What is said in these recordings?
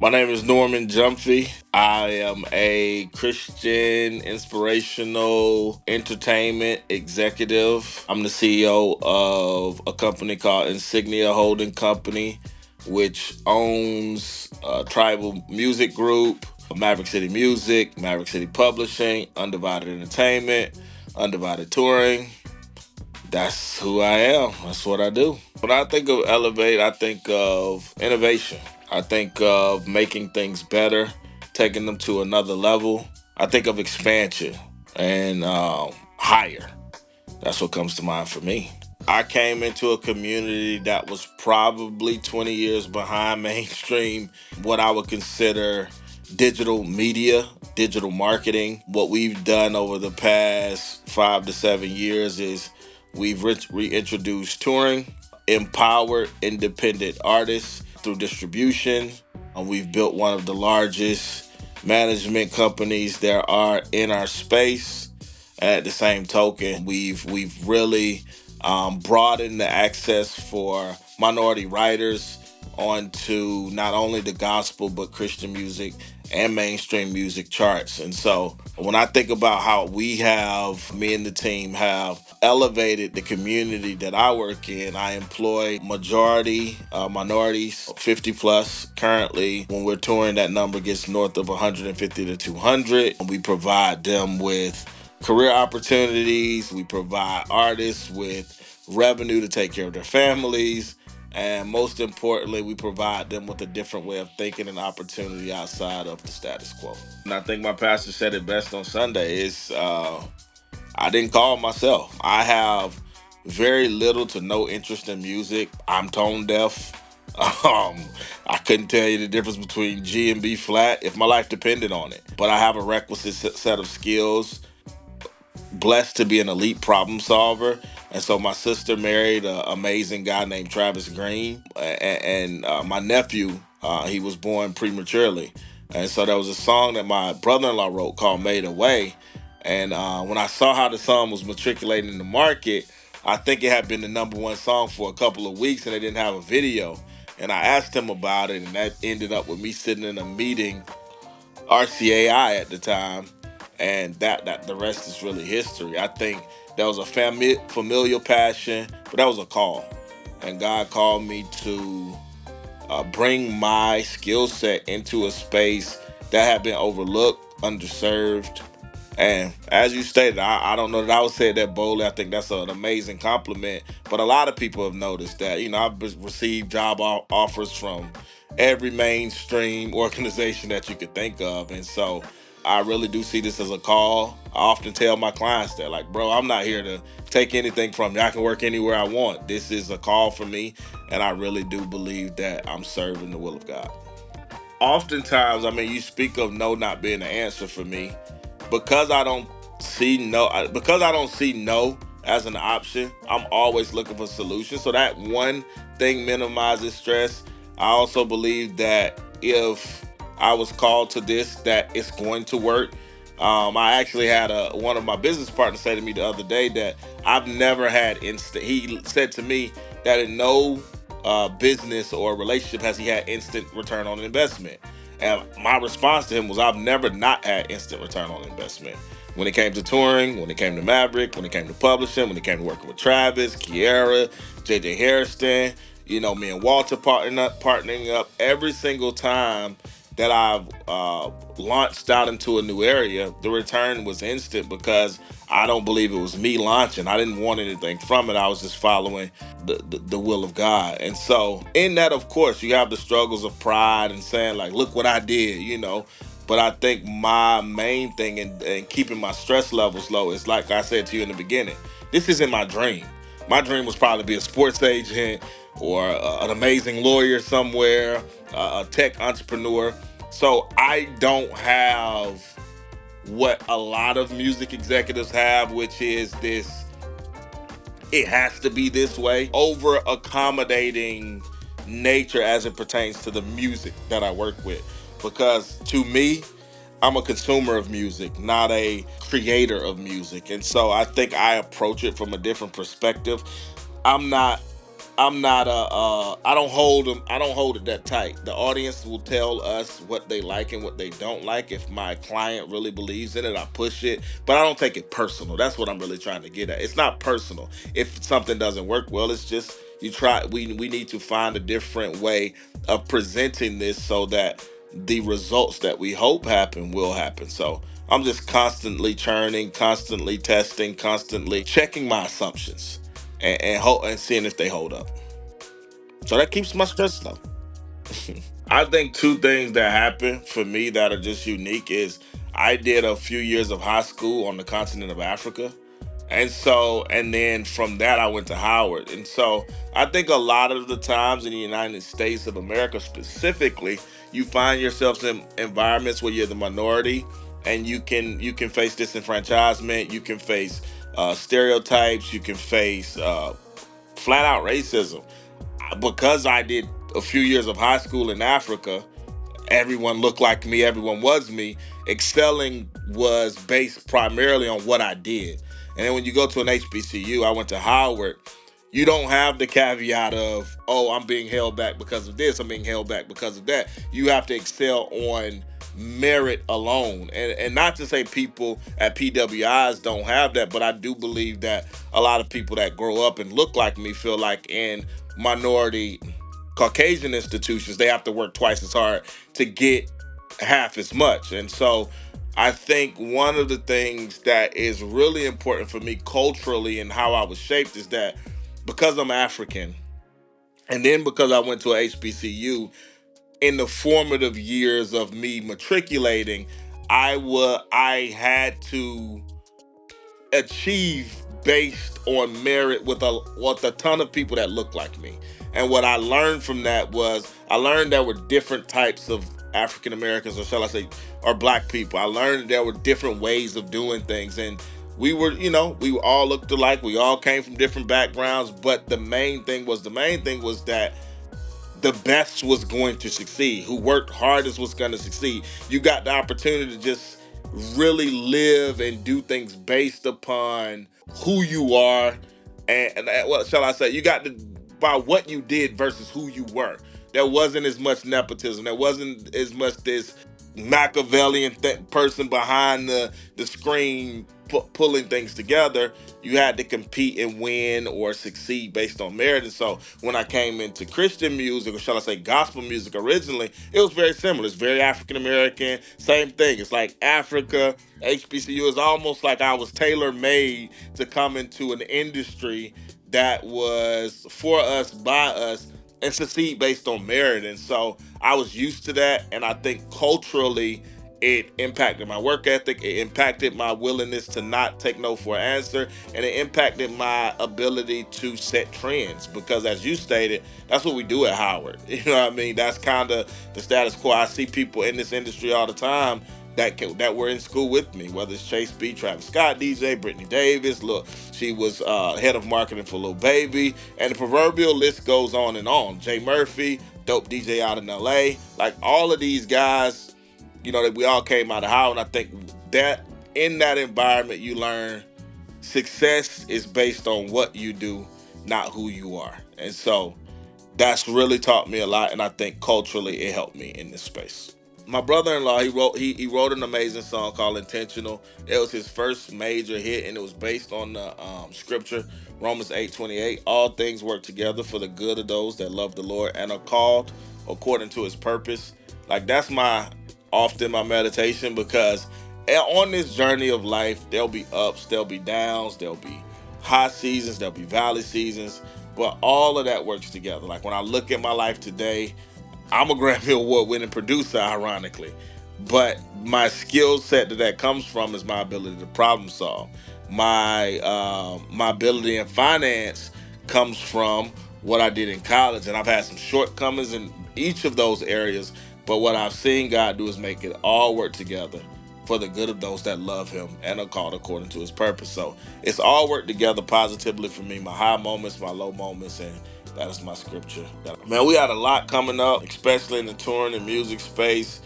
My name is Noraman Gyamfi. I am a Christian inspirational entertainment executive. I'm the CEO of a company called Insignia Holding Company, which owns Tribal Music Group, Maverick City Music, Maverick City Publishing, Undivided Entertainment, Undivided Touring. That's who I am. That's what I do. When I think of Elevate, I think of innovation. I think of making things better, taking them to another level. I think of expansion and higher. That's what comes to mind for me. I came into a community that was probably 20 years behind mainstream, what I would consider digital media, digital marketing. What we've done over the past 5 to 7 years is we've reintroduced touring, empowered independent artists through distribution. We've built one of the largest management companies there are in our space. And at the same token, we've really broadened the access for minority writers onto not only the gospel but Christian music and mainstream music charts. And so when I think about how me and the team have elevated the community that I work in, I employ majority minorities, 50 plus currently. When we're touring, that number gets north of 150 to 200. We provide them with career opportunities. We provide artists with revenue to take care of their families. And most importantly, we provide them with a different way of thinking and opportunity outside of the status quo. And I think my pastor said it best on Sunday is I didn't call myself. I have very little to no interest in music. I'm tone deaf. I couldn't tell you the difference between G and B flat if my life depended on it. But I have a requisite set of skills, blessed to be an elite problem solver. And so my sister married an amazing guy named Travis Green. And my nephew, he was born prematurely. And so there was a song that my brother-in-law wrote called Made Away. And when I saw how the song was matriculating in the market, I think it had been the number one song for a couple of weeks and they didn't have a video. And I asked him about it, and that ended up with me sitting in a meeting, RCAI at the time, and that the rest is really history. I think that was a familial passion, but that was a call, and God called me to bring my skill set into a space that had been overlooked, underserved. And as you stated, I don't know that I would say it that boldly. I think that's an amazing compliment. But a lot of people have noticed that. I've received job offers from every mainstream organization that you could think of. And so I really do see this as a call. I often tell my clients that, like, bro, I'm not here to take anything from you. I can work anywhere I want. This is a call for me. And I really do believe that I'm serving the will of God. Oftentimes, you speak of no not being the answer for me because I don't see no as an option. I'm always looking for solutions. So that one thing minimizes stress. I also believe that if I was called to this, that it's going to work. I actually had one of my business partners say to me the other day that I've never had instant. He said to me that in no business or relationship has he had instant return on investment. And my response to him was, I've never not had instant return on investment. When it came to touring, when it came to Maverick, when it came to publishing, when it came to working with Travis, Kiera, JJ Harrison, me and Walter partnering up every single time that I've launched out into a new area, the return was instant because I don't believe it was me launching. I didn't want anything from it. I was just following the will of God. And so in that, of course, you have the struggles of pride and saying, like, look what I did. But I think my main thing in keeping my stress levels low is, like I said to you in the beginning, this isn't my dream. My dream was probably to be a sports agent or an amazing lawyer somewhere, a tech entrepreneur. So I don't have what a lot of music executives have, which is this, it has to be this way, over accommodating nature as it pertains to the music that I work with. Because to me, I'm a consumer of music, not a creator of music. And so I think I approach it from a different perspective. I'm not I'm not I don't hold them. I don't hold it that tight. The audience will tell us what they like and what they don't like. If my client really believes in it, I push it, but I don't take it personal. That's what I'm really trying to get at. It's not personal. If something doesn't work well, it's just you try. We need to find a different way of presenting this so that the results that we hope happen will happen. So I'm just constantly churning, constantly testing, constantly checking my assumptions and seeing if they hold up. So that keeps my stress low. I think two things that happen for me that are just unique is I did a few years of high school on the continent of Africa. And then from that, I went to Howard. And so I think a lot of the times in the United States of America specifically, you find yourselves in environments where you're the minority and you can face disenfranchisement, you can face stereotypes, you can face flat out racism. Because I did a few years of high school in Africa, everyone looked like me, everyone was me. Excelling was based primarily on what I did. And then when you go to an HBCU, I went to Howard, you don't have the caveat of, oh, I'm being held back because of this, I'm being held back because of that. You have to excel on merit alone. And not to say people at PWIs don't have that, but I do believe that a lot of people that grow up and look like me feel like in minority Caucasian institutions, they have to work twice as hard to get half as much. And so I think one of the things that is really important for me culturally and how I was shaped is that because I'm African, and then because I went to a HBCU, in the formative years of me matriculating, I had to achieve based on merit with a ton of people that look like me. And what I learned from that was I learned there were different types of African Americans, or shall I say, or black people. I learned there were different ways of doing things. And we all looked alike. We all came from different backgrounds. But the main thing was that the best was going to succeed, who worked hardest was going to succeed. You got the opportunity to just really live and do things based upon who you are, and what shall I say? You got to by what you did versus who you were. There wasn't as much nepotism. There wasn't as much this Machiavellian person behind the screen pulling things together. You had to compete and win or succeed based on merit. And so when I came into Christian music, or shall I say gospel music originally, it was very similar. It's very African American, same thing. It's like Africa, HBCU is almost like I was tailor made to come into an industry that was for us, by us, and succeed based on merit. And so I was used to that. And I think culturally, it impacted my work ethic. It impacted my willingness to not take no for an answer. And it impacted my ability to set trends. Because as you stated, that's what we do at Howard. You know what I mean? That's kind of the status quo. I see people in this industry all the time that were in school with me, whether it's Chase B, Travis Scott, DJ, Brittany Davis. Look, she was head of marketing for Lil Baby, and the proverbial list goes on and on. Jay Murphy, dope DJ out in LA, like all of these guys, that we all came out of Howard. And I think that in that environment, you learn success is based on what you do, not who you are. And so that's really taught me a lot, and I think culturally it helped me in this space. My brother-in-law, he wrote an amazing song called Intentional. It was his first major hit, and it was based on the scripture Romans 8:28. All things work together for the good of those that love the Lord and are called according to his purpose. Like, that's often my meditation, because on this journey of life, there'll be ups, there'll be downs, there'll be high seasons, there'll be valley seasons, but all of that works together. Like, when I look at my life today, I'm a Grammy Award winning producer, ironically. But my skill set that comes from is my ability to problem solve. My ability in finance comes from what I did in college, and I've had some shortcomings in each of those areas. But what I've seen God do is make it all work together for the good of those that love him and are called according to his purpose. So it's all worked together positively for me, my high moments, my low moments, and that is my scripture. Man, we had a lot coming up, especially in the touring and music space.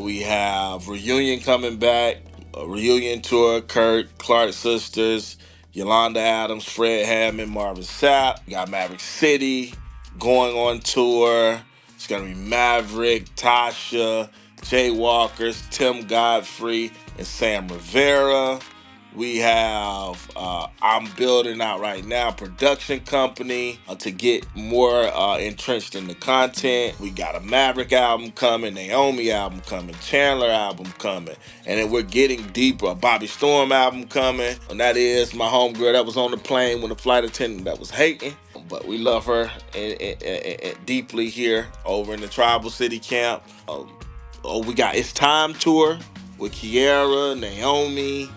We have Reunion coming back, a reunion tour, Kurt, Clark Sisters, Yolanda Adams, Fred Hammond, Marvin Sapp. We got Maverick City going on tour. It's gonna be Maverick, Tasha, Jay Walkers, Tim Godfrey, and Sam Rivera. We have I'm building out right now production company to get more entrenched in the content. We got a Maverick album coming, Naomi album coming, Chandler album coming, and then we're getting deeper. A Bobby Storm album coming, and that is my homegirl that was on the plane with the flight attendant that was hating. But we love her deeply here over in the Tribal City camp. We got It's Time tour with Kiara, Naomi,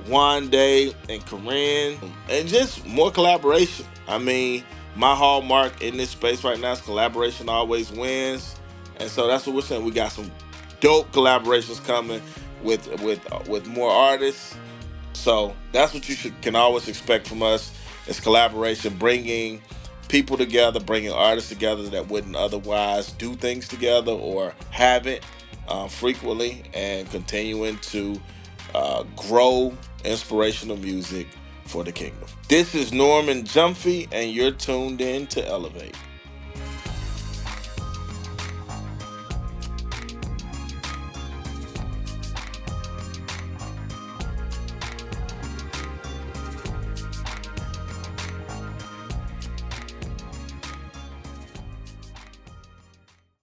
Wande, and Corinne, and just more collaboration. I mean, my hallmark in this space right now is collaboration always wins, and so that's what we're saying. We got some dope collaborations coming with more artists. So that's what you can always expect from us. Is collaboration, bringing people together, bringing artists together that wouldn't otherwise do things together or haven't frequently, and continuing to grow inspirational music for the kingdom. This is Noraman Gyamfi, and you're tuned in to Elevate.